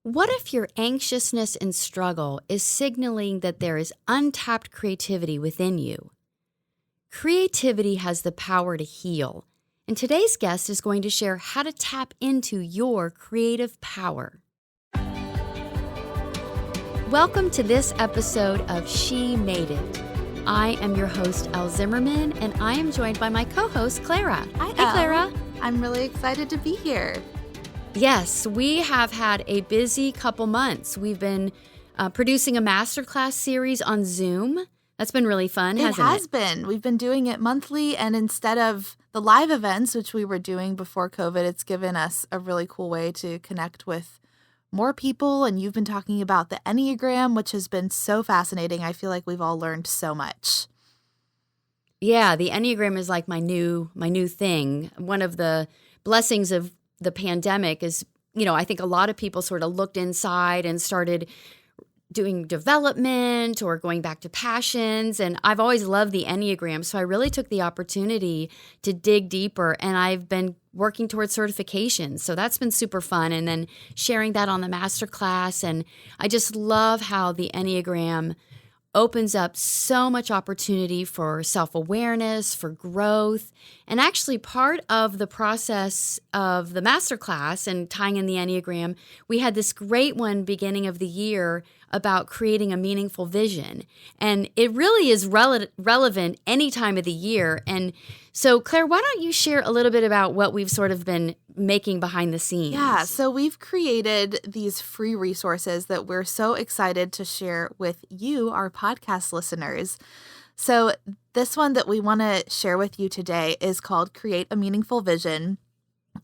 What if your anxiousness and struggle is signaling that there is untapped creativity within you? Creativity has the power to heal, and today's guest is going to share how to tap into your creative power. Welcome to this episode of She Made It. I am your host, Elle Zimmerman, and I am joined by my co-host, Clara. Hi, Hey, Clara. I'm really excited to be here. Yes, we have had a busy couple months. We've been producing a masterclass series on Zoom. That's been really fun, hasn't it? It has been. We've been doing it monthly, and instead of the live events, which we were doing before COVID, it's given us a really cool way to connect with more people. And you've been talking about the Enneagram, which has been so fascinating. I feel like we've all learned so much. Yeah, the Enneagram is like my new thing. One of the blessings of the pandemic is, I think a lot of people sort of looked inside and started doing development or going back to passions. And I've always loved the Enneagram. So I really took the opportunity to dig deeper, and I've been working towards certification. So that's been super fun. And then sharing that on the masterclass. And I just love how the Enneagram opens up so much opportunity for self-awareness, for growth. And actually part of the process of the masterclass and tying in the Enneagram, we had this great one beginning of the year about creating a meaningful vision. And it really is relevant any time of the year. And so, Claire, why don't you share a little bit about what we've sort of been making behind the scenes? Yeah, so we've created these free resources that we're so excited to share with you, our podcast listeners. So this one that we want to share with you today is called Create a Meaningful Vision.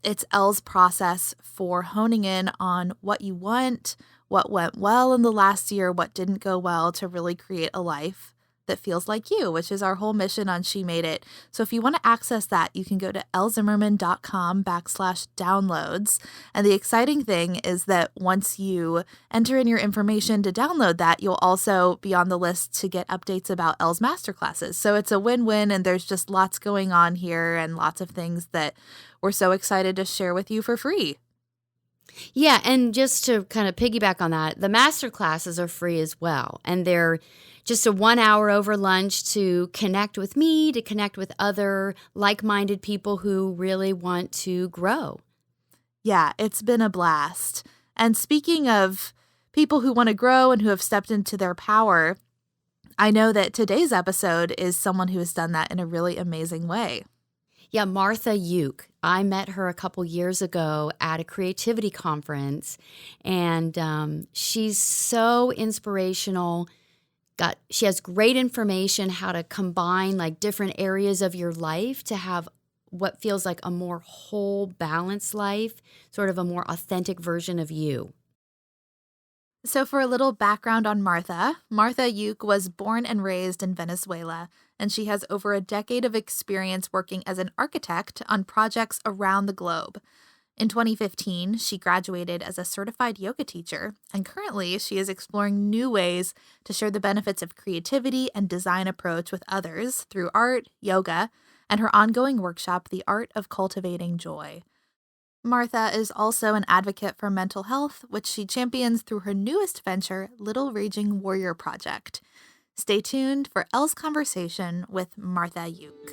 It's Elle's process for honing in on what you want, what went well in the last year, what didn't go well, to really create a life that feels like you, which is our whole mission on She Made It. So if you want to access that, you can go to ellezimmerman.com/downloads. And the exciting thing is that once you enter in your information to download that, you'll also be on the list to get updates about Elle's masterclasses. So it's a win-win, and there's just lots going on here and lots of things that we're so excited to share with you for free. Yeah, and just to kind of piggyback on that, the master classes are free as well. And they're just a 1 hour over lunch to connect with me, to connect with other like-minded people who really want to grow. Yeah, it's been a blast. And speaking of people who want to grow and who have stepped into their power, I know that today's episode is someone who has done that in a really amazing way. Yeah, Martha Lluch. I met her a couple years ago at a creativity conference, and she's so inspirational. She has great information how to combine like different areas of your life to have what feels like a more whole, balanced life, sort of a more authentic version of you. So for a little background on Martha Lluch was born and raised in Venezuela, and she has over a decade of experience working as an architect on projects around the globe. In 2015, she graduated as a certified yoga teacher, and currently she is exploring new ways to share the benefits of creativity and design approach with others through art, yoga, and her ongoing workshop, The Art of Cultivating Joy. Martha is also an advocate for mental health, which she champions through her newest venture, Little Raging Warrior Project. Stay tuned for Elle's conversation with Martha Lluch.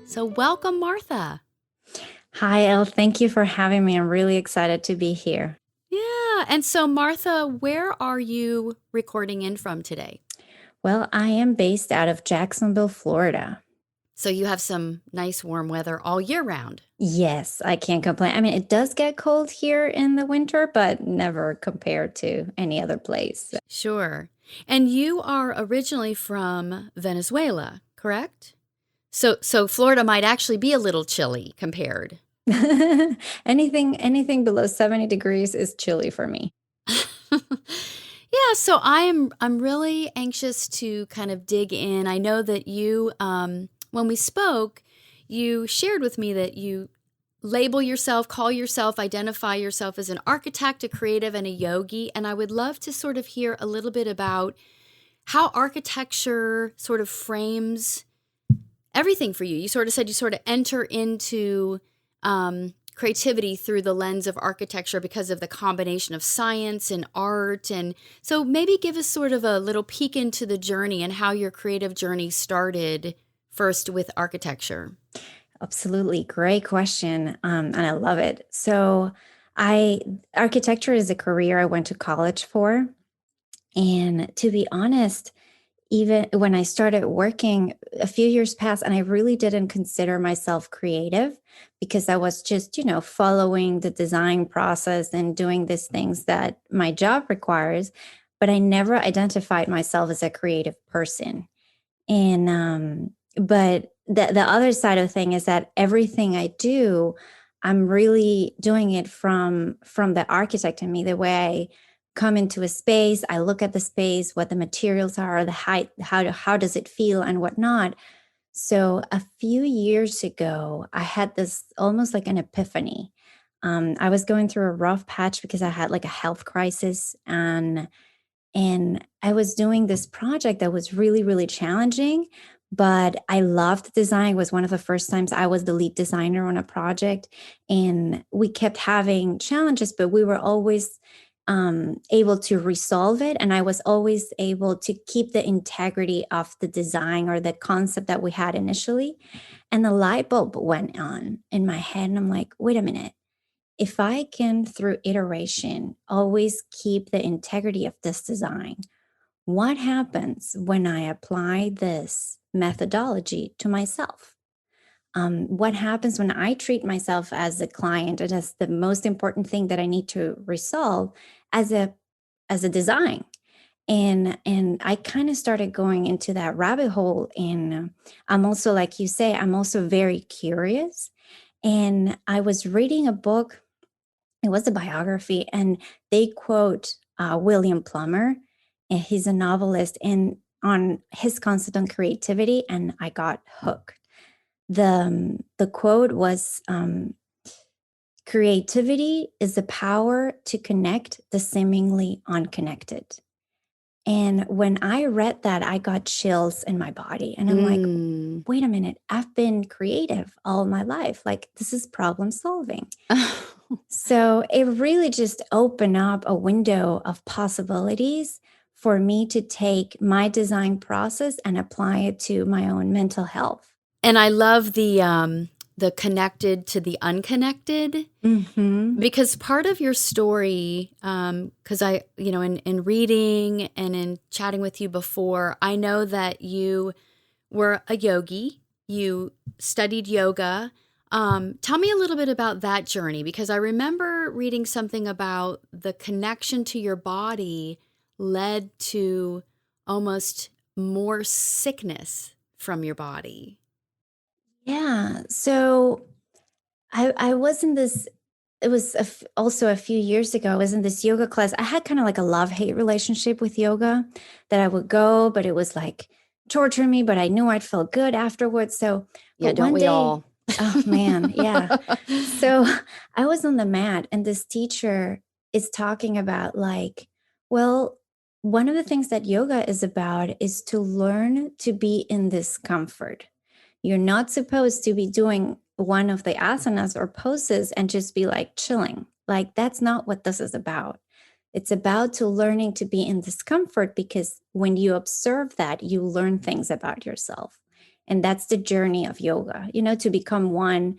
So welcome, Martha. Hi, Elle. Thank you for having me. I'm really excited to be here. Yeah. And so, Martha, where are you recording in from today? Well, I am based out of Jacksonville, Florida. So you have some nice warm weather all year round. Yes, I can't complain. I mean, it does get cold here in the winter, but never compared to any other place. Sure. And you are originally from Venezuela, correct? So Florida might actually be a little chilly compared. Anything below 70 degrees is chilly for me. Yeah, so I'm really anxious to kind of dig in. I know that you, when we spoke, you shared with me that you label yourself, call yourself, identify yourself as an architect, a creative, and a yogi. And I would love to sort of hear a little bit about how architecture sort of frames everything for you. You sort of said you sort of enter into creativity through the lens of architecture because of the combination of science and art. And so maybe give us sort of a little peek into the journey and how your creative journey started first with architecture. Absolutely. Great question. And I love it. So architecture is a career I went to college for. And to be honest, even when I started working, a few years passed and I really didn't consider myself creative because I was just, following the design process and doing these things that my job requires. But I never identified myself as a creative person. And but the other side of the thing is that everything I do, I'm really doing it from the architect in me, the way I come into a space, I look at the space, what the materials are, the height, how does it feel and whatnot. So a few years ago, I had this almost like an epiphany. I was going through a rough patch because I had like a health crisis, and I was doing this project that was really, really challenging, but I loved design. It was one of the first times I was the lead designer on a project. And we kept having challenges, but we were always able to resolve it. And I was always able to keep the integrity of the design or the concept that we had initially. And the light bulb went on in my head. And I'm like, wait a minute. If I can, through iteration, always keep the integrity of this design, what happens when I apply this methodology to myself? What happens when I treat myself as a client and as the most important thing that I need to resolve as a design? And I kind of started going into that rabbit hole. And I'm also, like you say, I'm also very curious. And I was reading a book. It was a biography, and they quote William Plummer, and he's a novelist, and on his concept on creativity, and I got hooked. The quote was, "Creativity is the power to connect the seemingly unconnected." And when I read that, I got chills in my body, and I'm like, Mm. "Wait a minute! I've been creative all my life. Like this is problem solving." So it really just opened up a window of possibilities for me to take my design process and apply it to my own mental health. And I love the connected to the unconnected. Mm-hmm. Because part of your story, because in reading and in chatting with you before, I know that you were a yogi, you studied yoga. Tell me a little bit about that journey, because I remember reading something about the connection to your body led to almost more sickness from your body. Yeah. So I was in this, it was also a few years ago, I was in this yoga class. I had kind of like a love-hate relationship with yoga, that I would go, but it was like torturing me, but I knew I'd feel good afterwards. So, Yeah, but don't one we day, all? oh man, yeah. So I was on the mat, and this teacher is talking about like, well, one of the things that yoga is about is to learn to be in discomfort. You're not supposed to be doing one of the asanas or poses and just be like chilling. Like that's not what this is about. It's about to learning to be in discomfort, because when you observe that, you learn things about yourself. And that's the journey of yoga, to become one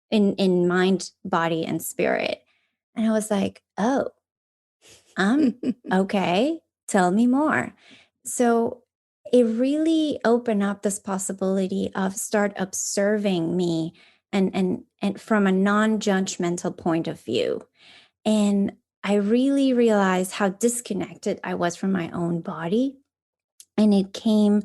in mind, body, and spirit. And I was like, oh, okay, tell me more. So it really opened up this possibility of start observing me, and from a non-judgmental point of view. And I really realized how disconnected I was from my own body. And it came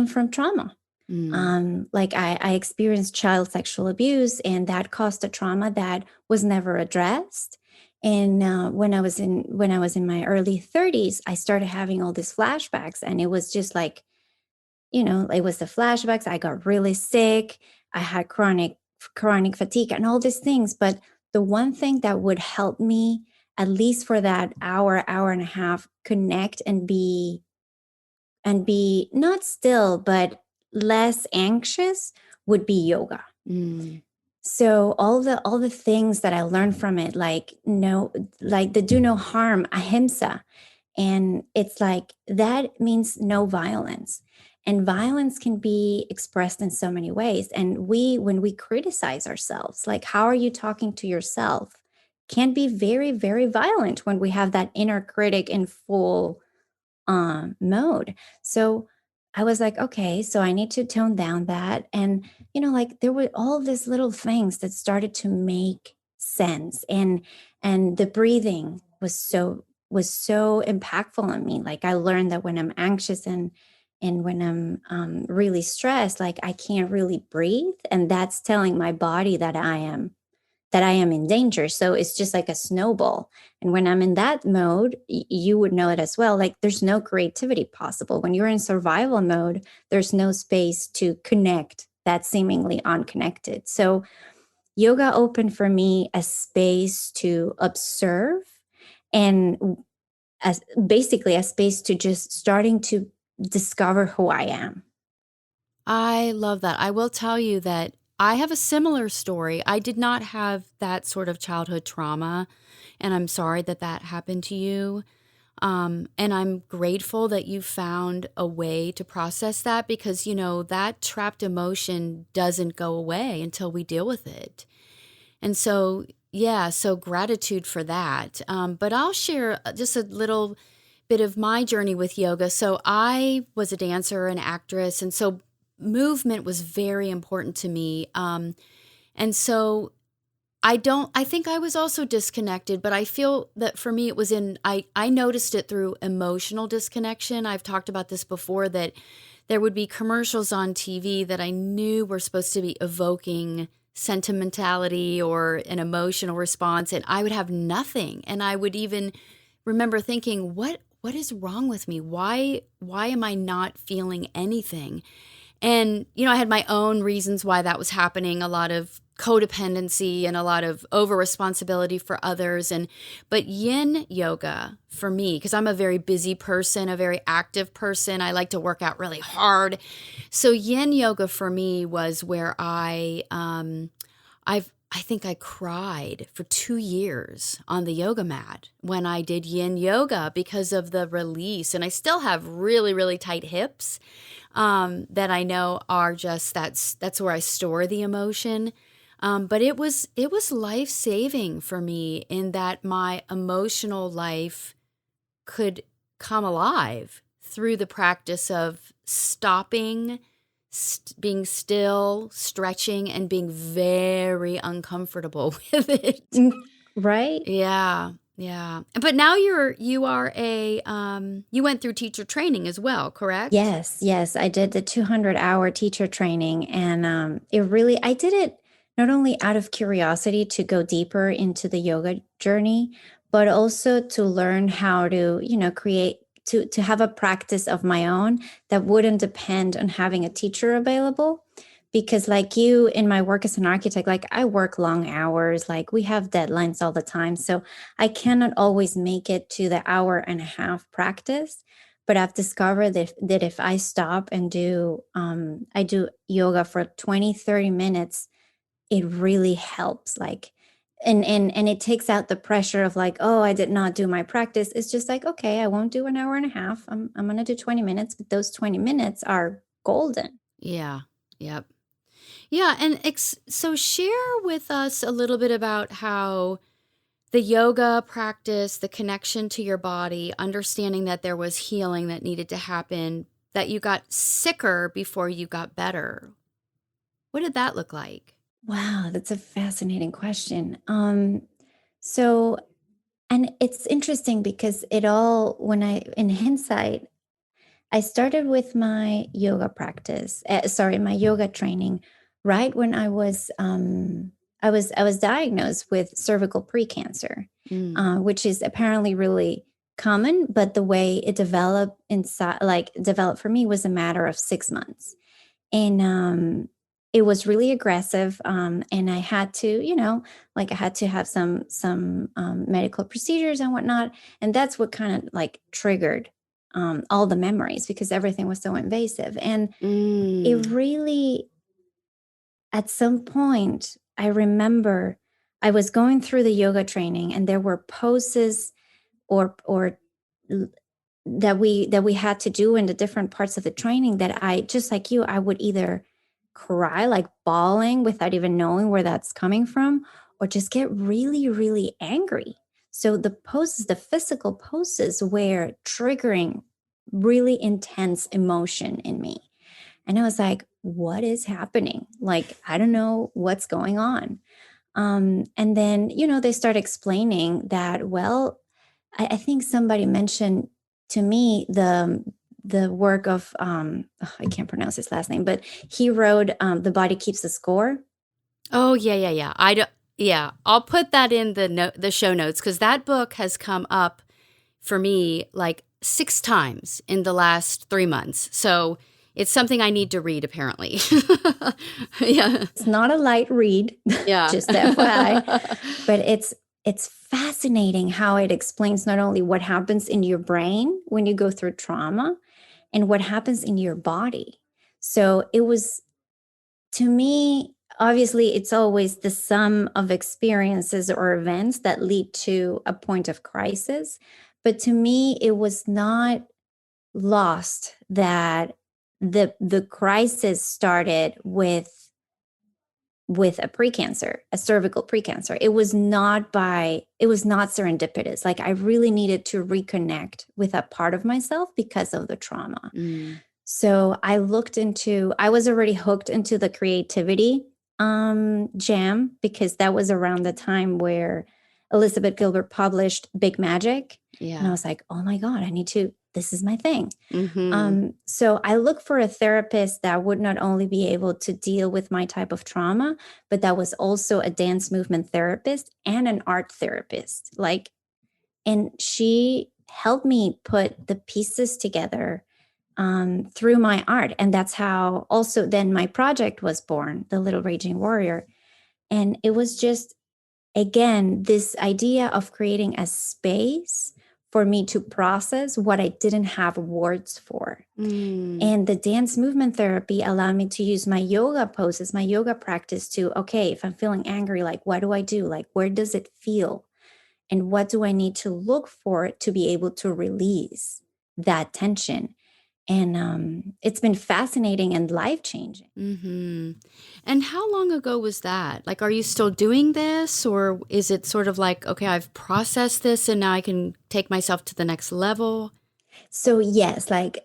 from trauma. Mm. Like I experienced child sexual abuse, and that caused a trauma that was never addressed. And when I was in my early 30s, I started having all these flashbacks, and it was just like, it was the flashbacks. I got really sick. I had chronic fatigue and all these things. But the one thing that would help me, at least for that hour and a half, connect and be not still, but less anxious would be yoga. Mm. So all the things that I learned from it, like no, like the do no harm, ahimsa, and it's like that means no violence. And violence can be expressed in so many ways. And when we criticize ourselves, like how are you talking to yourself, can be very, very violent when we have that inner critic in full mode. So I was like, okay, so I need to tone down that. And, like there were all these little things that started to make sense. And the breathing was so impactful on me. Like I learned that when I'm anxious and when I'm really stressed, like I can't really breathe. And that's telling my body that I am in danger. So it's just like a snowball. And when I'm in that mode, you would know it as well. Like there's no creativity possible. When you're in survival mode, there's no space to connect that's seemingly unconnected. So yoga opened for me a space to observe and as basically a space to just starting to discover who I am. I love that. I will tell you that I have a similar story. I did not have that sort of childhood trauma, and I'm sorry that that happened to you. And I'm grateful that you found a way to process that because, that trapped emotion doesn't go away until we deal with it. And so, yeah, so gratitude for that. But I'll share just a little bit of my journey with yoga. So I was a dancer and actress, and so movement was very important to me. And so I think I was also disconnected, but I feel that for me it was I noticed it through emotional disconnection. I've talked about this before that there would be commercials on TV that I knew were supposed to be evoking sentimentality or an emotional response, and I would have nothing. And I would even remember thinking, what is wrong with me? Why am I not feeling anything? And, I had my own reasons why that was happening, a lot of codependency and a lot of over responsibility for others. But yin yoga for me, because I'm a very busy person, a very active person, I like to work out really hard. So yin yoga for me was where I think I cried for 2 years on the yoga mat when I did yin yoga because of the release. And I still have really, really tight hips that I know are just that's where I store the emotion. But it was life-saving for me in that my emotional life could come alive through the practice of stopping, being still, stretching, and being very uncomfortable with it. Right? Yeah, yeah. But now you are you went through teacher training as well, correct? Yes, yes. I did the 200-hour teacher training, and I did it not only out of curiosity to go deeper into the yoga journey, but also to learn how to, create to have a practice of my own that wouldn't depend on having a teacher available. Because like you in my work as an architect, like I work long hours, like we have deadlines all the time. So I cannot always make it to the hour and a half practice. But I've discovered that if I stop and I do yoga for 20, 30 minutes, it really helps. Like, and it takes out the pressure of like, oh, I did not do my practice. It's just like, okay, I won't do an hour and a half. I'm going to do 20 minutes, but those 20 minutes are golden. Yeah. Yep. Yeah, and so share with us a little bit about how the yoga practice, the connection to your body, understanding that there was healing that needed to happen, that you got sicker before you got better. What did that look like? Wow, that's a fascinating question. So, and it's interesting because in hindsight, I started with my yoga practice, my yoga training, right when I was diagnosed with cervical precancer, Mm. which is apparently really common, but the way it developed for me was a matter of 6 months, and it was really aggressive, and I had to, like I had to have some medical procedures and whatnot, and that's what kind of like triggered all the memories because everything was so invasive. And it Mm. really, at some point, I remember I was going through the yoga training and there were poses or that we had to do in the different parts of the training that I, just like you, I would either cry, like bawling without even knowing where that's coming from, or just get really, really angry. So the poses, the physical poses, were triggering really intense emotion in me. And I was like, what is happening? Like, I don't know what's going on. And then, they start explaining that, well, I think somebody mentioned to me the work of I can't pronounce his last name, but he wrote The Body Keeps the Score. Oh, yeah, yeah, yeah. I don't, yeah, I'll put that in the show notes because that book has come up for me like 6 times in the last 3 months. So it's something I need to read, apparently. Yeah. It's not a light read, Yeah. just FYI, but it's fascinating how it explains not only what happens in your brain when you go through trauma and what happens in your body. So it was, to me, obviously, it's always the sum of experiences or events that lead to a point of crisis. But to me, it was not lost that the crisis started with a precancer, a cervical precancer. It was not serendipitous. Like, I really needed to reconnect with a part of myself because of the trauma. Mm. So I was already hooked into the creativity jam because that was around the time where Elizabeth Gilbert published Big Magic. And I Yeah. was like, oh my God, this is my thing. Mm-hmm. So I look for a therapist that would not only be able to deal with my type of trauma, but that was also a dance movement therapist and an art therapist. And she helped me put the pieces together through my art. And that's how also then my project was born, The Little Raging Warrior. And it was just, again, this idea of creating a space for me to process what I didn't have words for. Mm. And the dance movement therapy allowed me to use my yoga poses, my yoga practice to, okay, if I'm feeling angry, like, what do I do? Like, where does it feel? And what do I need to look for to be able to release that tension? And it's been fascinating and life-changing. Mm-hmm. And how long ago was that? Like, are you still doing this, or is it sort of like, okay, I've processed this and now I can take myself to the next level? So yes, like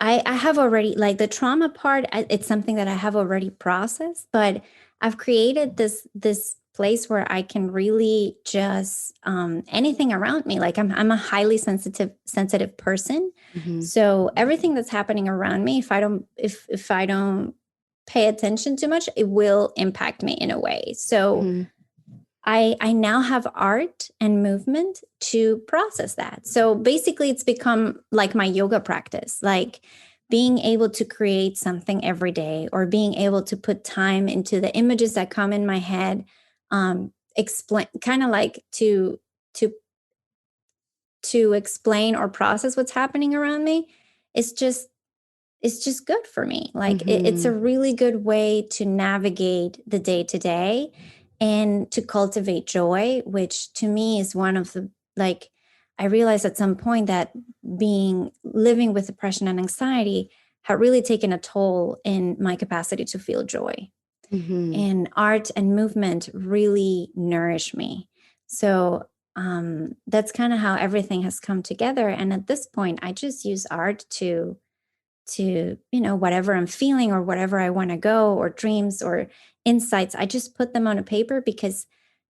I have already, like, the trauma part, it's something that I have already processed, but I've created this place where I can really just anything around me. Like, I'm a highly sensitive person. Mm-hmm. So everything that's happening around me, if I don't pay attention too much, it will impact me in a way. So Mm-hmm. I now have art and movement to process that. So basically, it's become like my yoga practice, like being able to create something every day or being able to put time into the images that come in my head, explain, kind of like to to explain or process what's happening around me. It's just it's just good for me. Like, it's Mm-hmm. a really good way to navigate the day to day and to cultivate joy, which to me is one of the, like, I realized at some point that living with depression and anxiety had really taken a toll in my capacity to feel joy. Mm-hmm. And art and movement really nourish me. So that's kind of how everything has come together. And at this point, I just use art to whatever I'm feeling or whatever I want to go, or dreams or insights. I just put them on a paper because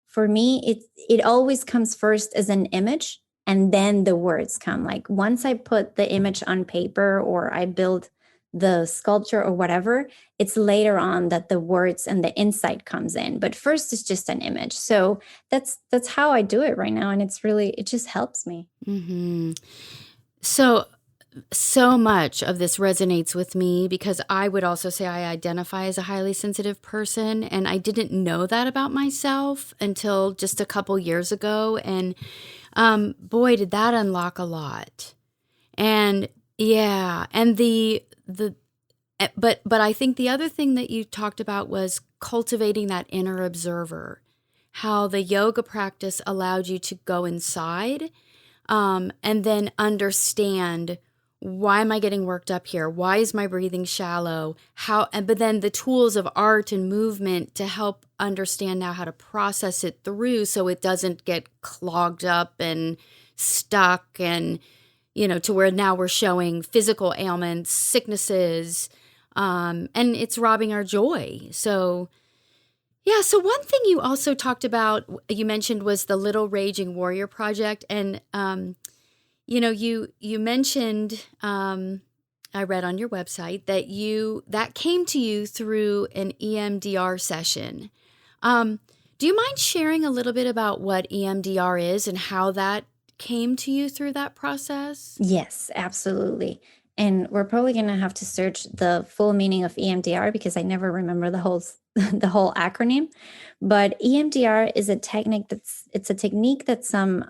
for me it always comes first as an image, and then the words come. Like, once I put the image on paper or I build the sculpture or whatever, it's later on that the words and the insight comes in, but first it's just an image. So that's how I do it right now, and it just helps me. Mm-hmm. So much of this resonates with me because I would also say I identify as a highly sensitive person, and I didn't know that about myself until just a couple years ago. And boy, did that unlock a lot. And yeah, and but I think the other thing that you talked about was cultivating that inner observer, how the yoga practice allowed you to go inside, and then understand, why am I getting worked up here? Why is my breathing shallow? But then the tools of art and movement to help understand now how to process it through so it doesn't get clogged up and stuck, and to where now we're showing physical ailments, sicknesses, and it's robbing our joy. So yeah. So one thing you also talked about, you mentioned, was the Little Raging Warrior Project. And, you mentioned, I read on your website that came to you through an EMDR session. Do you mind sharing a little bit about what EMDR is and how that came to you through that process? Yes, absolutely. And we're probably going to have to search the full meaning of EMDR because I never remember the whole the whole acronym. But EMDR is a technique it's a technique that some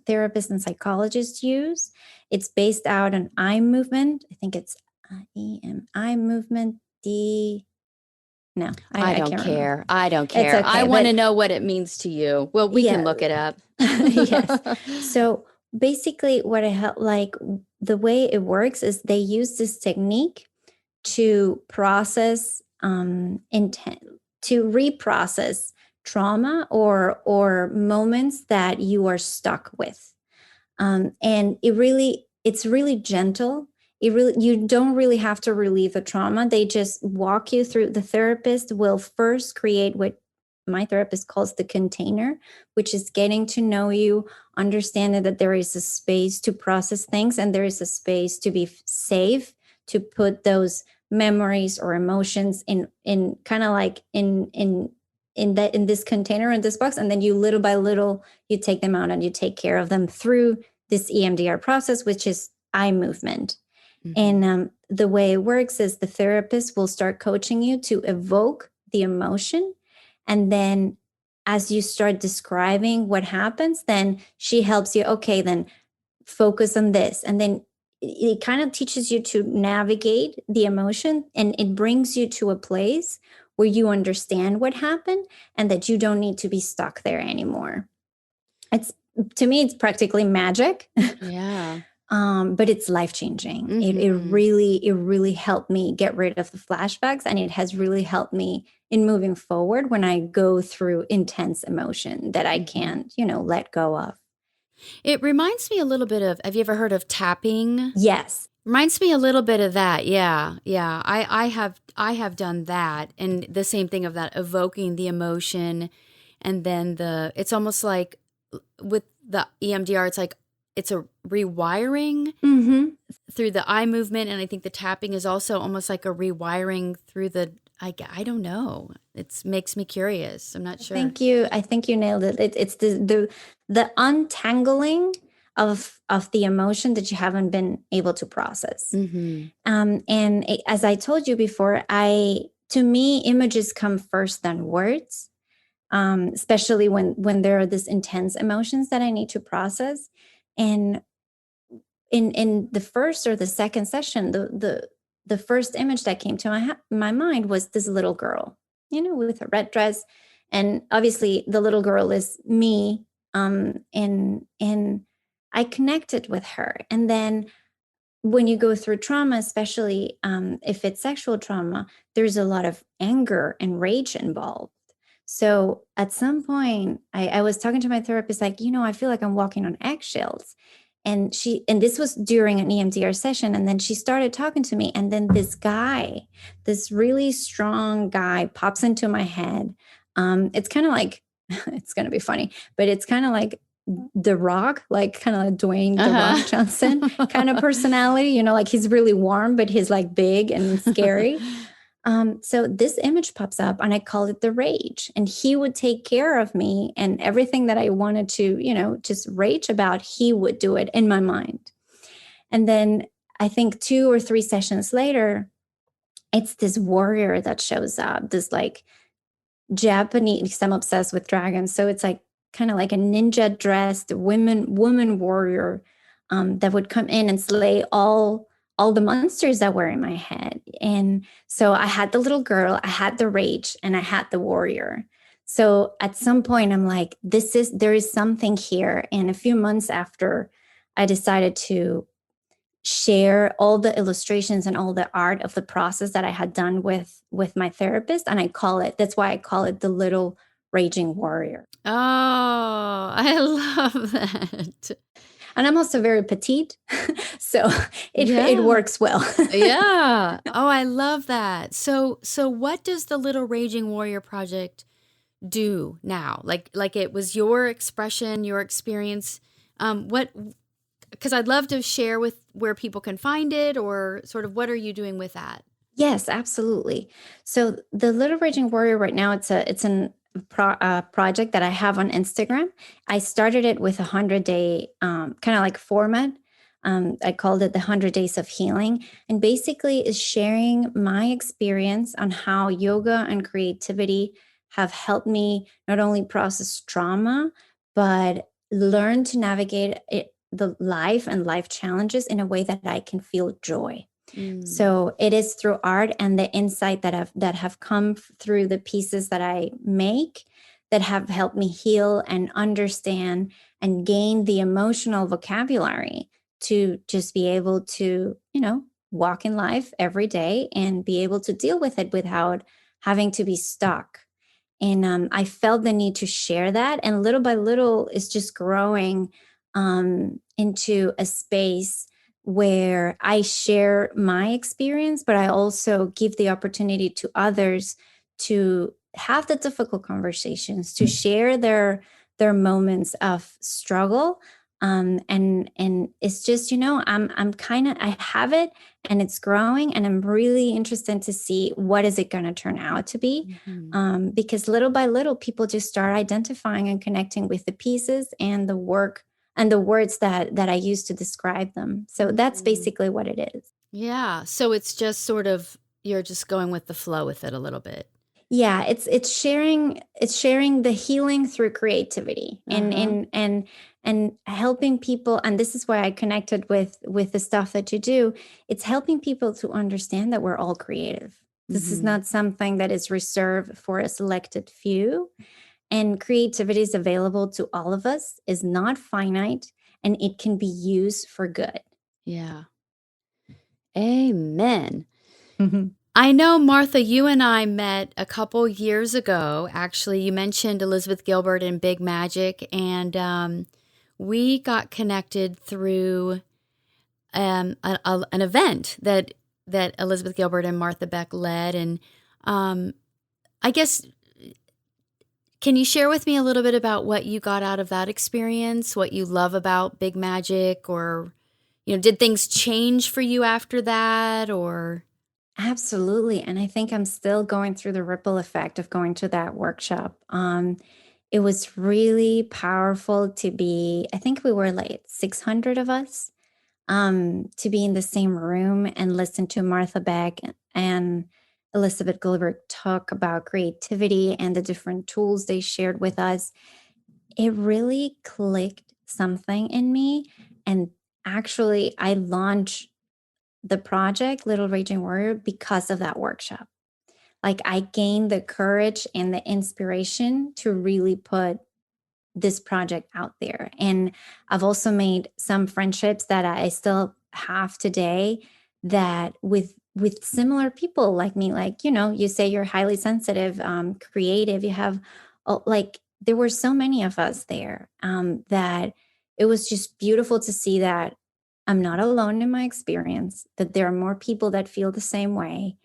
therapists and psychologists use. It's based out on eye movement. I think it's eye movement. No, I I don't can't remember. care. I don't It's care. I okay, want to but know what it means to you. Well, we can yeah, look it up. yes. So basically, what I the way it works is they use this technique to process intent, to reprocess trauma or moments that you are stuck with. And it's really gentle. You don't really have to relieve the trauma. They just walk you through. The therapist will first create what my therapist calls the container, which is getting to know you, understanding that there is a space to process things and there is a space to be safe, to put those memories or emotions in kind of like in this container, in this box, and then you little by little you take them out and you take care of them through this EMDR process, which is eye movement. Mm-hmm. And the way it works is the therapist will start coaching you to evoke the emotion. And then as you start describing what happens, then she helps you, okay, then focus on this. And then it kind of teaches you to navigate the emotion, and it brings you to a place where you understand what happened and that you don't need to be stuck there anymore. To me, it's practically magic. Yeah. But it's life-changing. Mm-hmm. It really helped me get rid of the flashbacks, and it has really helped me in moving forward when I go through intense emotion that I can't, let go of. It reminds me a little bit of, have you ever heard of tapping? Yes. Reminds me a little bit of that. Yeah. Yeah. I have done that, and the same thing of that, evoking the emotion. And then it's almost like with the EMDR, it's a rewiring through the eye movement. And I think the tapping is also almost like a rewiring through I don't know. It makes me curious. I'm not sure. Thank you. I think you nailed it. It's the untangling of the emotion that you haven't been able to process. Mm-hmm. As I told you before, to me, images come first than words. Especially when there are these intense emotions that I need to process. And in the first or the second session, the first image that came to my mind was this little girl, with a red dress, and obviously the little girl is me. And I connected with her. And then when you go through trauma, especially if it's sexual trauma, there's a lot of anger and rage involved. So at some point, I was talking to my therapist, like, I feel like I'm walking on eggshells. And this was during an EMDR session. And then she started talking to me. And then this really strong guy pops into my head. It's kind of like, it's going to be funny, but it's kind of like The Rock, like kind of like Dwayne The Rock Johnson kind of personality, like he's really warm, but he's like big and scary. So this image pops up and I call it the rage, and he would take care of me, and everything that I wanted to, just rage about, he would do it in my mind. And then I think 2 or 3 sessions later, it's this warrior that shows up, this like Japanese, I'm obsessed with dragons. So it's like kind of like a ninja dressed woman warrior. that would come in and slay all the monsters that were in my head. And so I had the little girl, I had the rage, and I had the warrior. So at some point I'm like, there is something here. And a few months after, I decided to share all the illustrations and all the art of the process that I had done with my therapist. And that's why I call it the little raging warrior. Oh, I love that. And I'm also very petite, so it Yeah. works well. Yeah. Oh, I love that. So what does the Little Raging Warrior Project do now? Like it was your expression, your experience. Because I'd love to share with where people can find it, or sort of what are you doing with that? Yes, absolutely. So the Little Raging Warrior right now, it's a project that I have on Instagram. I started it with 100-day kind of like format. I called it the 100 Days of Healing, and basically is sharing my experience on how yoga and creativity have helped me not only process trauma, but learn to navigate the life and life challenges in a way that I can feel joy. So it is through art and the insight that have come through the pieces that I make that have helped me heal and understand and gain the emotional vocabulary to just be able to, walk in life every day and be able to deal with it without having to be stuck. And I felt the need to share that. And little by little, it's just growing into a space where I share my experience, but I also give the opportunity to others to have the difficult conversations, to share their moments of struggle. And it's just, I'm kind of, I have it and it's growing, and I'm really interested to see what is it going to turn out to be. Because little by little, people just start identifying and connecting with the pieces and the work and the words that I use to describe them. So that's basically what it is. Yeah. So it's just sort of, you're just going with the flow with it a little bit. Yeah, it's sharing the healing through creativity and helping people. And this is why I connected with the stuff that you do. It's helping people to understand that we're all creative. This is not something that is reserved for a selected few. And creativity is available to all of us, is not finite, and it can be used for good. Yeah. Amen. I know, Martha, you and I met a couple years ago. Actually, you mentioned Elizabeth Gilbert and Big Magic, and we got connected through an event that Elizabeth Gilbert and Martha Beck led. And I guess, can you share with me a little bit about what you got out of that experience, what you love about Big Magic, or, did things change for you after that, or? Absolutely. And I think I'm still going through the ripple effect of going to that workshop. It was really powerful to be, I think we were like 600 of us, to be in the same room and listen to Martha Beck and Elizabeth Gilbert talk about creativity and the different tools they shared with us. It really clicked something in me. And actually, I launched the project Little Raging Warrior because of that workshop. Like, I gained the courage and the inspiration to really put this project out there. And I've also made some friendships that I still have today, that with similar people like me, like, you say you're highly sensitive, creative, you have like, there were so many of us there, that it was just beautiful to see that I'm not alone in my experience, that there are more people that feel the same way,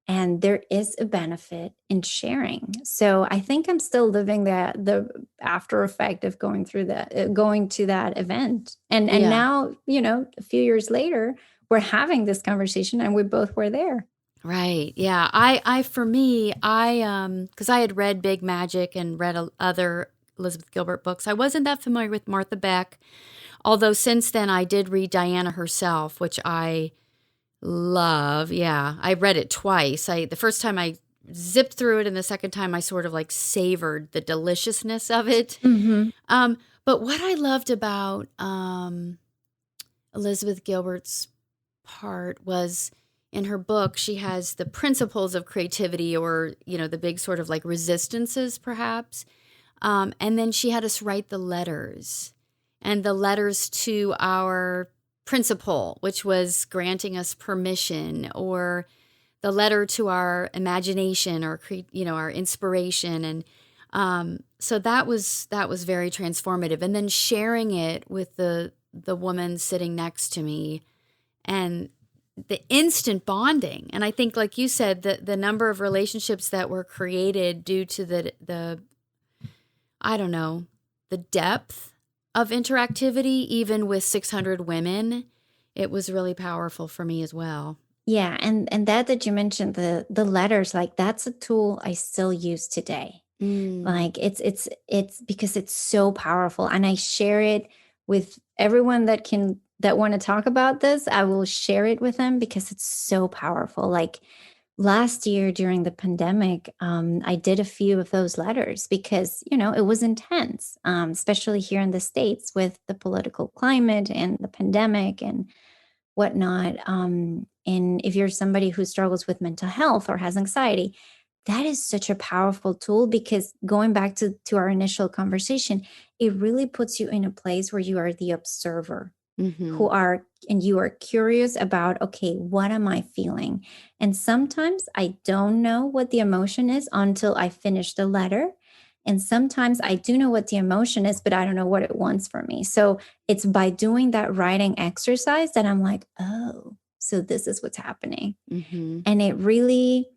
and there is a benefit in sharing. So I think I'm still living the after effect of going to that event. And Yeah. now, a few years later, we're having this conversation and we both were there. Right. Yeah. For me, because I had read Big Magic and read other Elizabeth Gilbert books. I wasn't that familiar with Martha Beck, although since then I did read Diana herself, which I love. Yeah. I read it twice. The first time I zipped through it, and the second time I sort of like savored the deliciousness of it. Mm-hmm. But what I loved about Elizabeth Gilbert's part was in her book, she has the principles of creativity, or, the big sort of like resistances, perhaps. And then she had us write the letters, and the letters to our principle, which was granting us permission, or the letter to our imagination, or our inspiration. And so that was very transformative. And then sharing it with the woman sitting next to me, and the instant bonding. And I think, like you said, the number of relationships that were created due to the I don't know, the depth of interactivity, even with 600 women, it was really powerful for me as well. Yeah, and that you mentioned, the letters, like that's a tool I still use today. Like it's because it's so powerful, and I share it with everyone that want to talk about this. I will share it with them because it's so powerful. Like last year during the pandemic, I did a few of those letters because, it was intense, especially here in the States with the political climate and the pandemic and whatnot. And if you're somebody who struggles with mental health or has anxiety, that is such a powerful tool, because going back to our initial conversation, it really puts you in a place where you are the observer, and you are curious about, okay, what am I feeling? And sometimes I don't know what the emotion is until I finish the letter. And sometimes I do know what the emotion is, but I don't know what it wants from me. So it's by doing that writing exercise that I'm like, oh, so this is what's happening. And it really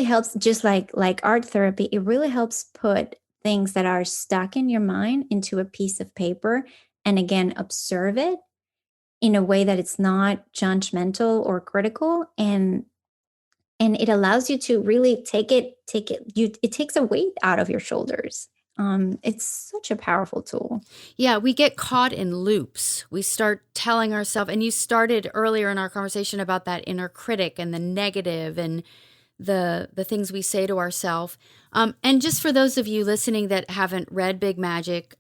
helps, just like art therapy, it really helps put things that are stuck in your mind into a piece of paper, and again, observe it in a way that it's not judgmental or critical. And it allows you to really it takes a weight out of your shoulders. It's such a powerful tool. Yeah, we get caught in loops. We start telling ourselves, and you started earlier in our conversation about that inner critic and the negative and the things we say to ourselves. And just for those of you listening that haven't read Big Magic,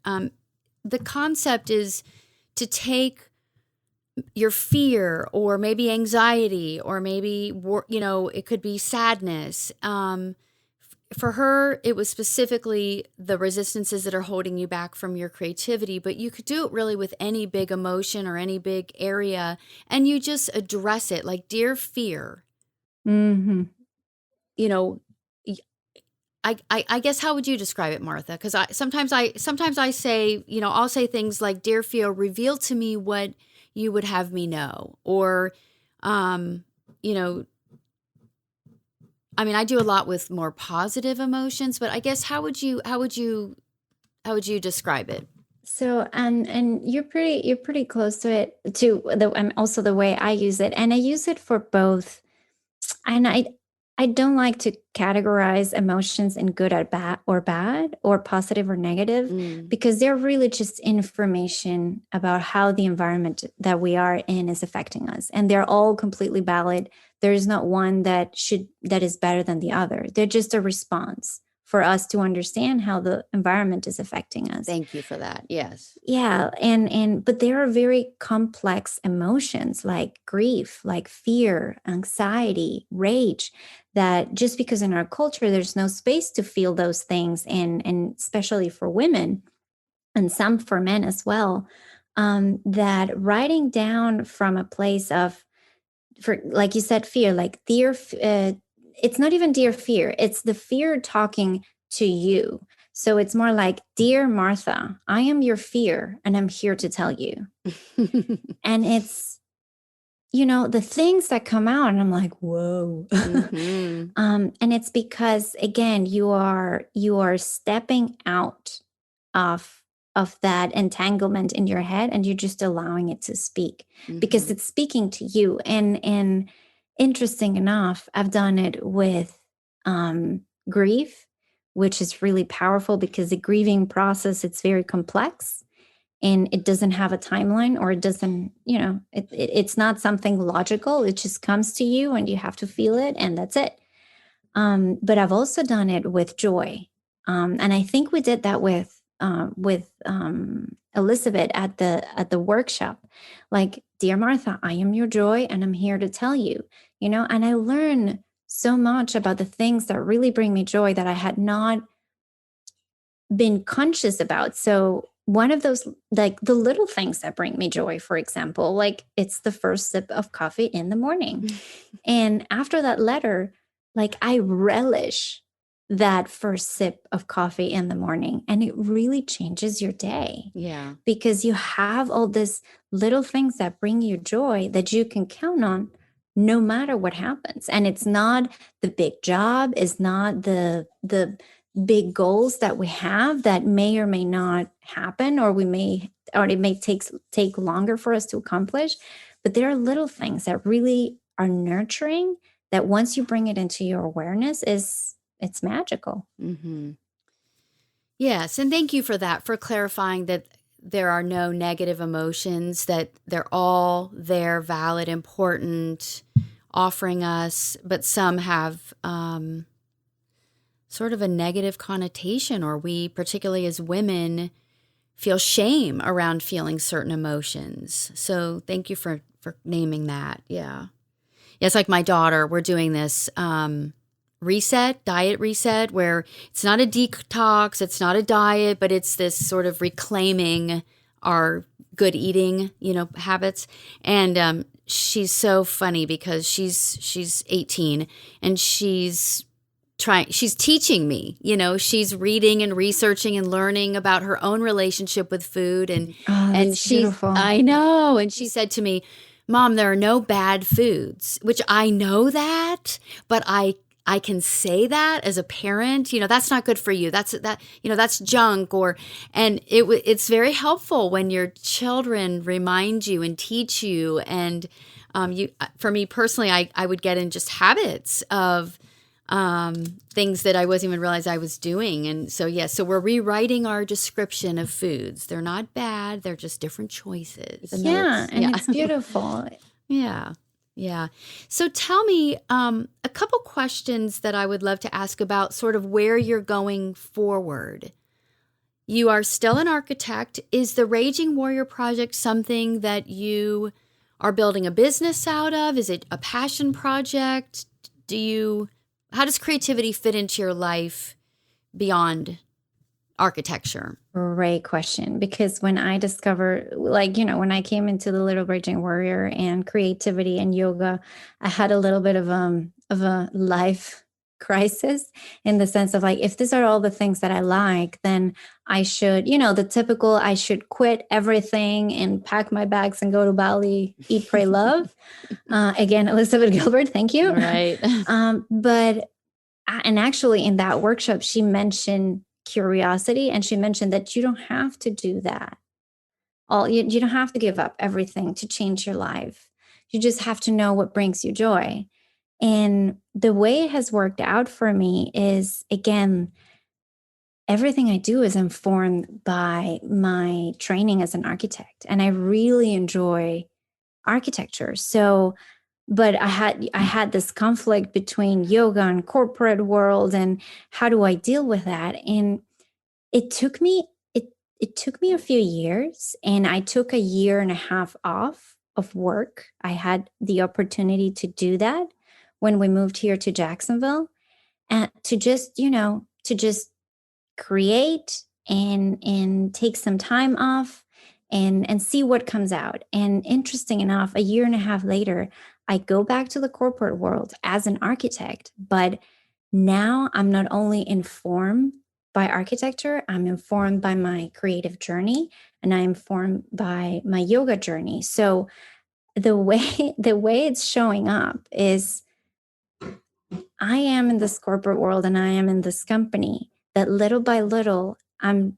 the concept is to take your fear, or maybe anxiety, or maybe, it could be sadness. For her, it was specifically the resistances that are holding you back from your creativity, but you could do it really with any big emotion or any big area, and you just address it, like, dear fear. Mm-hmm. I guess, how would you describe it, Martha? Because sometimes I say, I'll say things like, dear fear, reveal to me what you would have me know. Or, I do a lot with more positive emotions, but I guess how would you describe it? So, and you're pretty close to it too. And also the way I use it, and I use it for both. And I don't like to categorize emotions in good or bad, or positive or negative, because they're really just information about how the environment that we are in is affecting us. And they're all completely valid. There is not one that is better than the other. They're just a response for us to understand how the environment is affecting us. Thank you for that. Yes. Yeah. But there are very complex emotions like grief, like fear, anxiety, rage, that just because in our culture, there's no space to feel those things. And especially for women, and some for men as well, that writing down from a place of, for, like you said, fear, like it's not even dear fear, it's the fear talking to you. So it's more like, dear Martha, I am your fear, and I'm here to tell you. And it's, the things that come out, and I'm like, whoa. And it's because, again, you are stepping out of that entanglement in your head, and you're just allowing it to speak, because it's speaking to you. And interesting enough, I've done it with grief, which is really powerful, because the grieving process, it's very complex, and it doesn't have a timeline, or it doesn't, it's not something logical. It just comes to you, and you have to feel it, and that's it. But I've also done it with joy. And I think we did that with Elizabeth at the workshop, like, dear Martha, I am your joy, and I'm here to tell you, and I learn so much about the things that really bring me joy that I had not been conscious about. So one of those, like the little things that bring me joy, for example, like it's the first sip of coffee in the morning. And after that letter, like I relish that first sip of coffee in the morning, and it really changes your day. Yeah. Because you have all these little things that bring you joy that you can count on no matter what happens. And it's not the big job, it's not the big goals that we have that may or may not happen, or it may take longer for us to accomplish. But there are little things that really are nurturing, that once you bring it into your awareness, it's magical. Mm-hmm. Yes, and thank you for that, for clarifying that there are no negative emotions, that they're all there, valid, important, offering us, but some have sort of a negative connotation, or we, particularly as women, feel shame around feeling certain emotions. So thank you for naming that. Yeah. It's like my daughter, we're doing this diet reset, where it's not a detox, it's not a diet, but it's this sort of reclaiming our good eating, habits. And she's so funny because she's 18, and she's teaching me, she's reading and researching and learning about her own relationship with food. And she's beautiful. I know. And she said to me, Mom, there are no bad foods, which I know that, but I can say that as a parent, that's not good for you. That's junk. And it's very helpful when your children remind you and teach you. And for me personally, I would get in just habits of things that I wasn't even realize I was doing. And so, so we're rewriting our description of foods. They're not bad. They're just different choices. It's beautiful. Yeah. Yeah. So tell me a couple questions that I would love to ask about sort of where you're going forward. You are still an architect. Is the Raging Warrior Project something that you are building a business out of? Is it a passion project? How does creativity fit into your life beyond architecture? Great question. Because when I discovered, when I came into the Little Raging Warrior and creativity and yoga, I had a little bit of a life crisis, in the sense of, like, if these are all the things that I like, then I should, the typical, I should quit everything and pack my bags and go to Bali, eat, pray, love. Again, Elizabeth Gilbert, thank you. Right. And actually in that workshop, she mentioned curiosity, and she mentioned that you don't have to do that. You don't have to give up everything to change your life. You just have to know what brings you joy. And the way it has worked out for me is, again, everything I do is informed by my training as an architect, and I really enjoy architecture. So, but I had this conflict between yoga and corporate world, and how do I deal with that? And it took me a few years, and I took a year and a half off of work. I had the opportunity to do that when we moved here to Jacksonville, and to just create and take some time off and see what comes out. And interesting enough, a year and a half later, I go back to the corporate world as an architect, but now I'm not only informed by architecture, I'm informed by my creative journey, and I'm informed by my yoga journey. So the way it's showing up is, I am in this corporate world and I am in this company that little by little I'm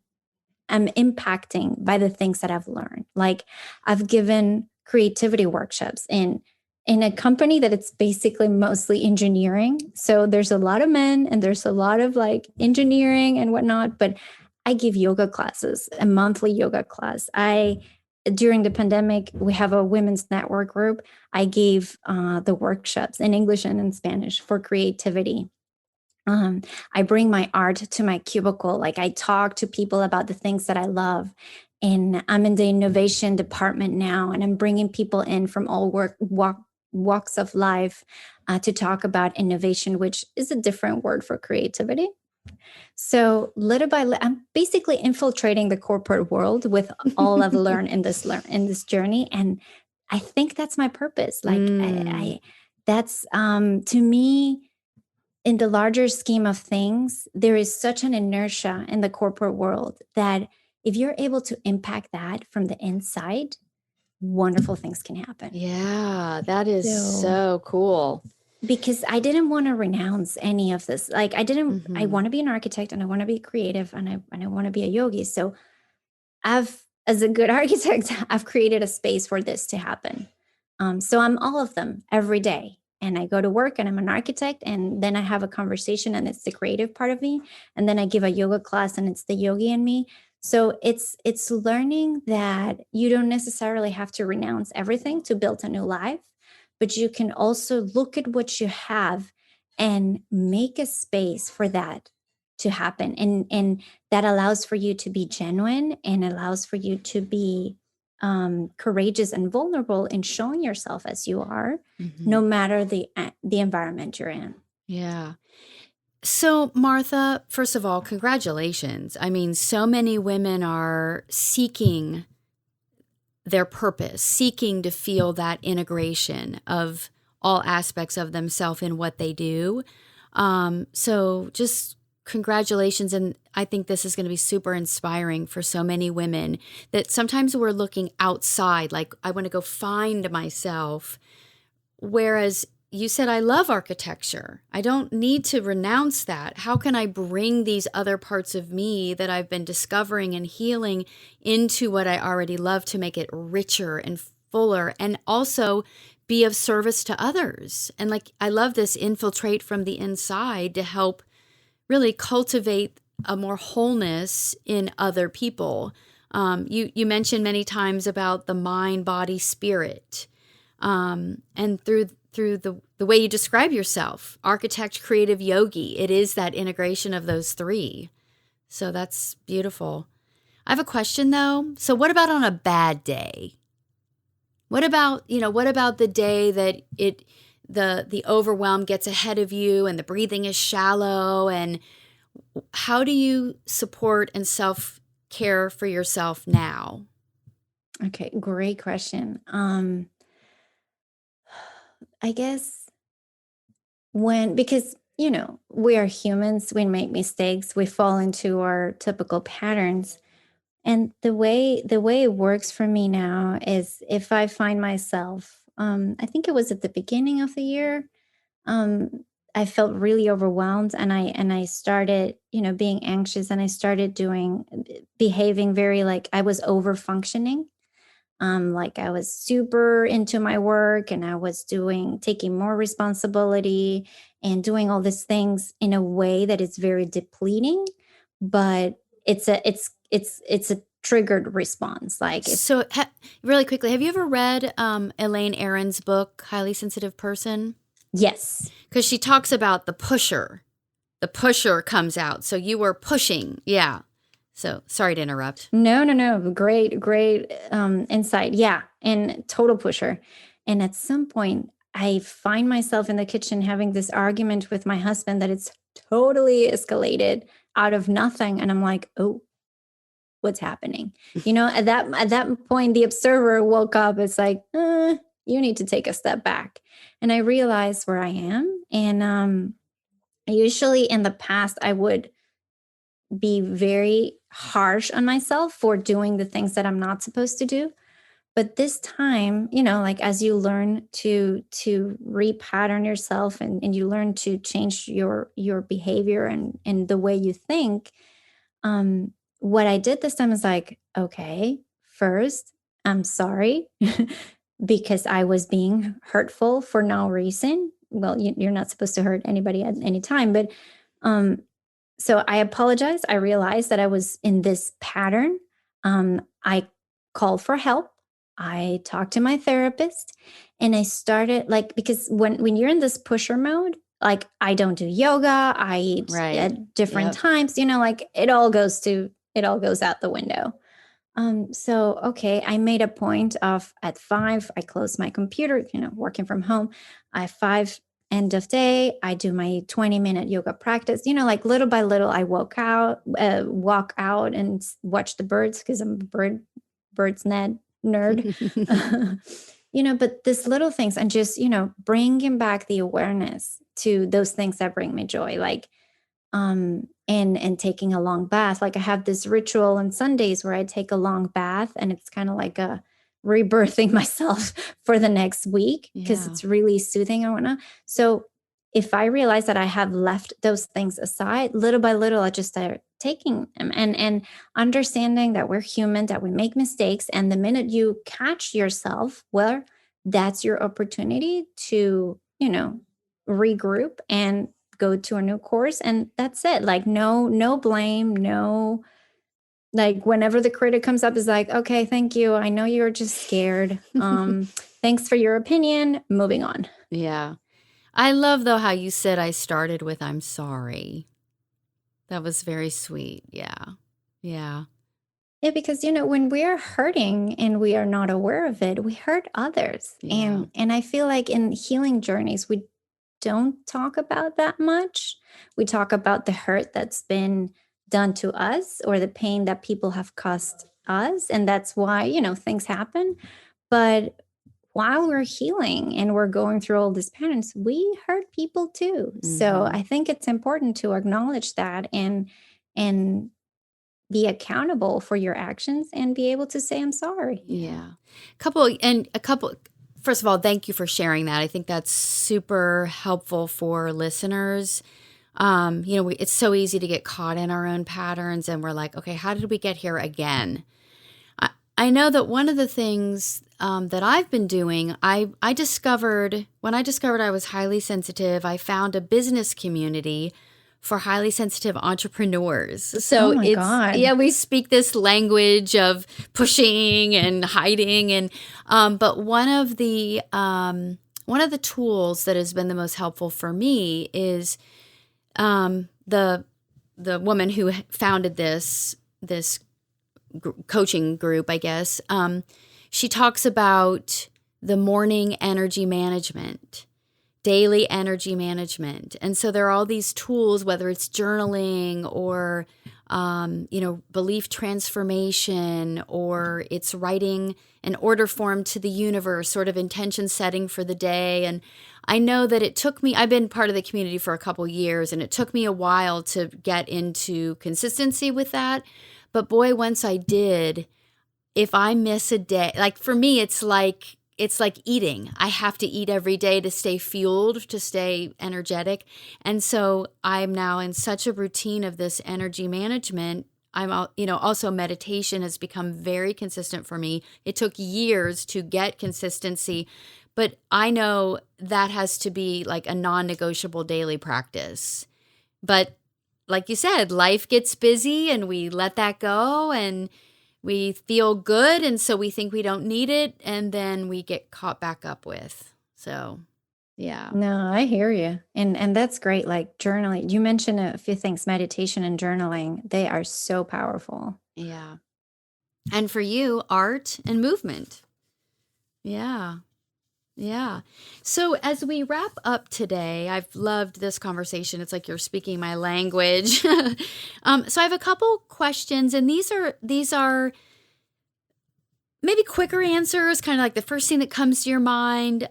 impacting by the things that I've learned. Like, I've given creativity workshops in a company that it's basically mostly engineering. So there's a lot of men and there's a lot of like engineering and whatnot, but I give yoga classes, a monthly yoga class. During the pandemic, we have a women's network group. I gave the workshops in English and in Spanish for creativity. I bring my art to my cubicle. Like I talk to people about the things that I love. And I'm in the innovation department now, and I'm bringing people in from all walks of life to talk about innovation, which is a different word for creativity. So little by little, I'm basically infiltrating the corporate world with all I've learned in this journey, and I think that's my purpose. Like I that's to me, in the larger scheme of things, there is such an inertia in the corporate world that if you're able to impact that from the inside, wonderful things can happen. Yeah, that is So, so cool. because I didn't want to renounce any of this. Like I Mm-hmm. want to be an architect, and I want to be creative, and I want to be a yogi. So as a good architect, I've created a space for this to happen. So I'm all of them every day. And I go to work and I'm an architect, and then I have a conversation and it's the creative part of me. And then I give a yoga class and it's the yogi in me. So it's learning that you don't necessarily have to renounce everything to build a new life, but you can also look at what you have and make a space for that to happen. And that allows for you to be genuine and allows for you to be courageous and vulnerable in showing yourself as you are, Mm-hmm. no matter the environment you're in. Yeah. So, Martha, first of all, congratulations. I mean, so many women are seeking their purpose, seeking to feel that integration of all aspects of themselves in what they do. So just congratulations. And I think this is going to be super inspiring for so many women that sometimes we're looking outside, like I want to go find myself. Whereas you said, I love architecture. I don't need to renounce that. How can I bring these other parts of me that I've been discovering and healing into what I already love to make it richer and fuller, and also be of service to others? And like, I love this infiltrate from the inside to help really cultivate a more wholeness in other people. You mentioned many times about the mind, body, spirit. And through the way you describe yourself, architect, creative, yogi, it is that integration of those three. So that's beautiful. I have a question though. So what about on a bad day? What about the day that the overwhelm gets ahead of you and the breathing is shallow, and how do you support and self-care for yourself now? Okay, great question. I guess because we are humans, we make mistakes, we fall into our typical patterns. And the way it works for me now is if I find myself, I think it was at the beginning of the year, um, I felt really overwhelmed, and I started, being anxious, and I started behaving very like I was over functioning. Like I was super into my work, and I was taking more responsibility and doing all these things in a way that is very depleting, but it's a triggered response. Like it's So, really quickly, have you ever read Elaine Aron's book, Highly Sensitive Person? yes. Because she talks about the pusher. The pusher comes out. So you were pushing. Yeah. So sorry to interrupt. No, no, no. Great insight. Yeah. And total pusher. And at some point, I find myself in the kitchen having this argument with my husband that it's totally escalated out of nothing. And I'm like, oh, what's happening? At that point, the observer woke up. It's like, you need to take a step back. And I realized where I am. And usually in the past, I would be very harsh on myself for doing the things that I'm not supposed to do. But this time, like as you learn to repattern yourself, and you learn to change your behavior and the way you think, what I did this time is like, okay, first, I'm sorry because I was being hurtful for no reason. Well, you're not supposed to hurt anybody at any time, but um, so I apologize. I realized that I was in this pattern. I called for help. I talked to my therapist, and I started like, because when you're in this pusher mode, like I don't do yoga. I eat Right. at different Yep. times, like it all goes out the window. So, okay, I made a point of at 5, I close my computer, working from home. At 5, end of day, I do my 20-minute yoga practice. Like little by little, I walk out and watch the birds because I'm a bird's nerd. But these little things and just, bringing back the awareness to those things that bring me joy. Like, and taking a long bath. Like I have this ritual on Sundays where I take a long bath and it's kind of like a rebirthing myself for the next week because Yeah. it's really soothing and whatnot. So if I realize that I have left those things aside, little by little, I just start taking them and understanding that we're human, that we make mistakes. And the minute you catch yourself, well, that's your opportunity to, regroup and go to a new course, and that's it. Like no blame, no, like whenever the critic comes up is like, okay, thank you, I know you're just scared, thanks for your opinion, moving on. Yeah. I love, though, how you said I started with "I'm sorry." That was very sweet. Yeah. Yeah. Yeah, because when we are hurting and we are not aware of it, we hurt others. Yeah. And I feel like in healing journeys we don't talk about that much. We talk about the hurt that's been done to us or the pain that people have caused us. And that's why, things happen. But while we're healing and we're going through all these patterns, we hurt people too. So Mhm. I think it's important to acknowledge that and be accountable for your actions and be able to say, I'm sorry. Yeah. A couple first of all, thank you for sharing that. I think that's super helpful for listeners. It's so easy to get caught in our own patterns and we're like, okay, how did we get here again? I know that one of the things that I've been doing, I discovered when I discovered I was highly sensitive, I found a business community for highly sensitive entrepreneurs. Oh So my God. we speak this language of pushing and hiding, and but one of the tools that has been the most helpful for me is the woman who founded this coaching group, I guess. She talks about the morning energy management, daily energy management. And so there are all these tools, whether it's journaling or, belief transformation, or it's writing an order form to the universe, sort of intention setting for the day. And I know that I've been part of the community for a couple years, and it took me a while to get into consistency with that. But boy, once I did, if I miss a day, like for me, it's like eating. I have to eat every day to stay fueled, to stay energetic. And so I'm now in such a routine of this energy management. Also meditation has become very consistent for me. It took years to get consistency, but I know that has to be like a non-negotiable daily practice. But like you said, life gets busy and we let that go and we feel good. And so we think we don't need it. And then we get caught back up with. So, yeah. No, I hear you. And that's great. Like journaling. You mentioned a few things, meditation and journaling. They are so powerful. Yeah. And for you, art and movement. Yeah. Yeah. So as we wrap up today, I've loved this conversation. It's like you're speaking my language. So I have a couple questions, and these are maybe quicker answers, kind of like the first thing that comes to your mind.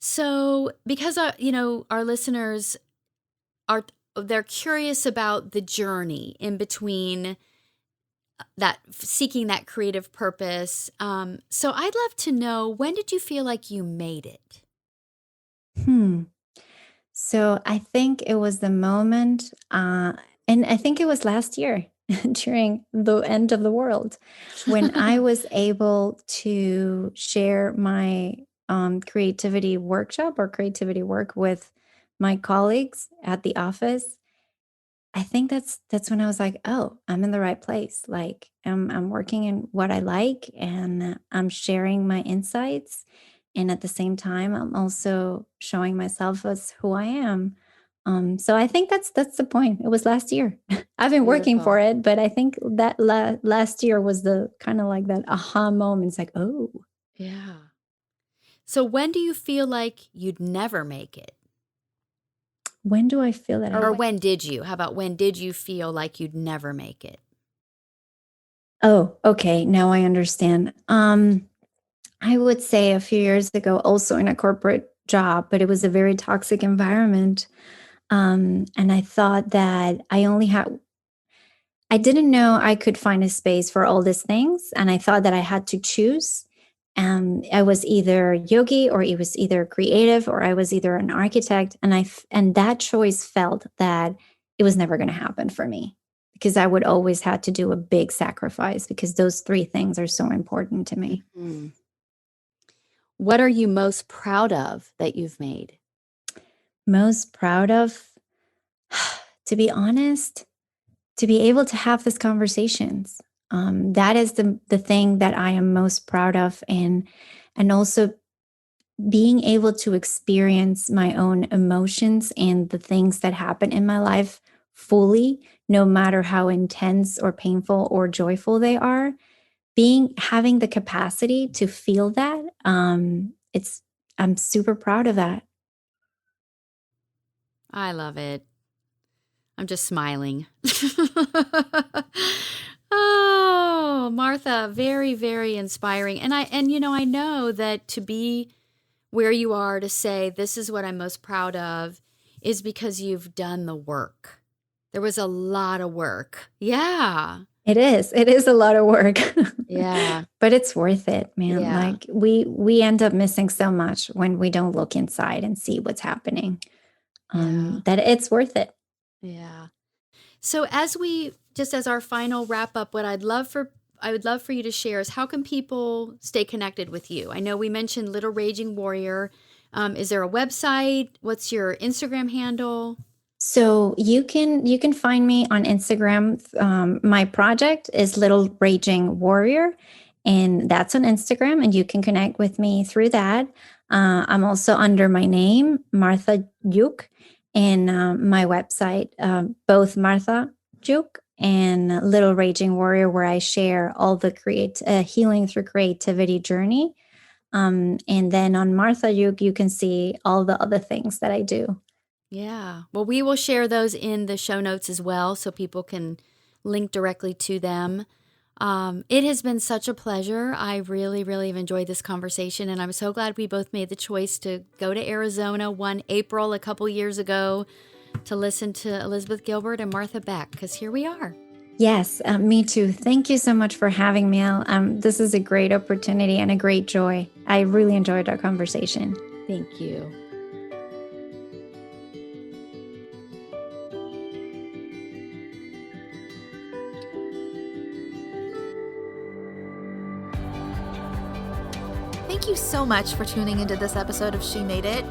So because our listeners they're curious about the journey in between that seeking that creative purpose. So I'd love to know, when did you feel like you made it? Hmm. So I think it was the moment, and I think it was last year during the end of the world when I was able to share my creativity workshop or creativity work with my colleagues at the office. I think that's when I was like, oh, I'm in the right place. Like I'm working in what I like and I'm sharing my insights. And at the same time, I'm also showing myself as who I am. So I think that's the point. It was last year. I've been working for Beautiful. it, but I think that last year was the kind of like that aha moment. It's like, oh, Yeah. So when do you feel like you'd never make it? when do I feel that? Or when did you? How about when did you feel like you'd never make it? Oh, okay. Now I understand. I would say a few years ago, also in a corporate job, but it was a very toxic environment. And I thought that I didn't know I could find a space for all these things. And I thought that I had to choose. I was either yogi or it was either creative or I was either an architect. And that choice felt that it was never going to happen for me because I would always have to do a big sacrifice because those three things are so important to me. Mm. What are you most proud of that you've made? Most proud of, to be honest, to be able to have these conversations. That is the thing that I am most proud of, and also being able to experience my own emotions and the things that happen in my life fully, no matter how intense or painful or joyful they are. Having the capacity to feel that, I'm super proud of that. I love it. I'm just smiling. Oh, Martha, very, very inspiring. And I know that to be where you are to say this is what I'm most proud of is because you've done the work. There was a lot of work. Yeah. It is. It is a lot of work. Yeah. But it's worth it, man. Yeah. Like we end up missing so much when we don't look inside and see what's happening. Yeah. That it's worth it. Yeah. So as our final wrap up, I would love for you to share is how can people stay connected with you? I know we mentioned Little Raging Warrior. Is there a website? What's your Instagram handle? So you can find me on Instagram. My project is Little Raging Warrior, and that's on Instagram, and you can connect with me through that. I'm also under my name, Martha Lluch, and my website, both Martha Lluch and Little Raging Warrior, where I share all the healing through creativity journey. And then on Martha Lluch, you can see all the other things that I do. Yeah. Well, we will share those in the show notes as well so people can link directly to them. It has been such a pleasure. I really, really have enjoyed this conversation, and I'm so glad we both made the choice to go to Arizona one April a couple years ago to listen to Elizabeth Gilbert and Martha Beck, because here we are. Yes, me too. Thank you so much for having me. This is a great opportunity and a great joy. I really enjoyed our conversation. Thank you. Thank you so much for tuning into this episode of She Made It.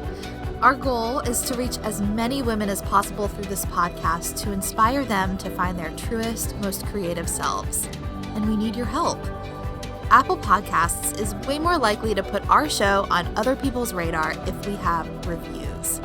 Our goal is to reach as many women as possible through this podcast to inspire them to find their truest, most creative selves. And we need your help. Apple Podcasts is way more likely to put our show on other people's radar if we have reviews.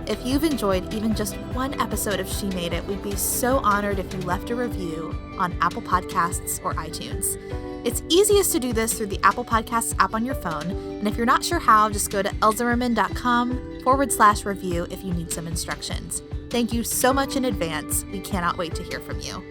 If you've enjoyed even just one episode of She Made It, we'd be so honored if you left a review on Apple Podcasts or iTunes. It's easiest to do this through the Apple Podcasts app on your phone, and if you're not sure how, just go to elzerman.com/review if you need some instructions. Thank you so much in advance. We cannot wait to hear from you.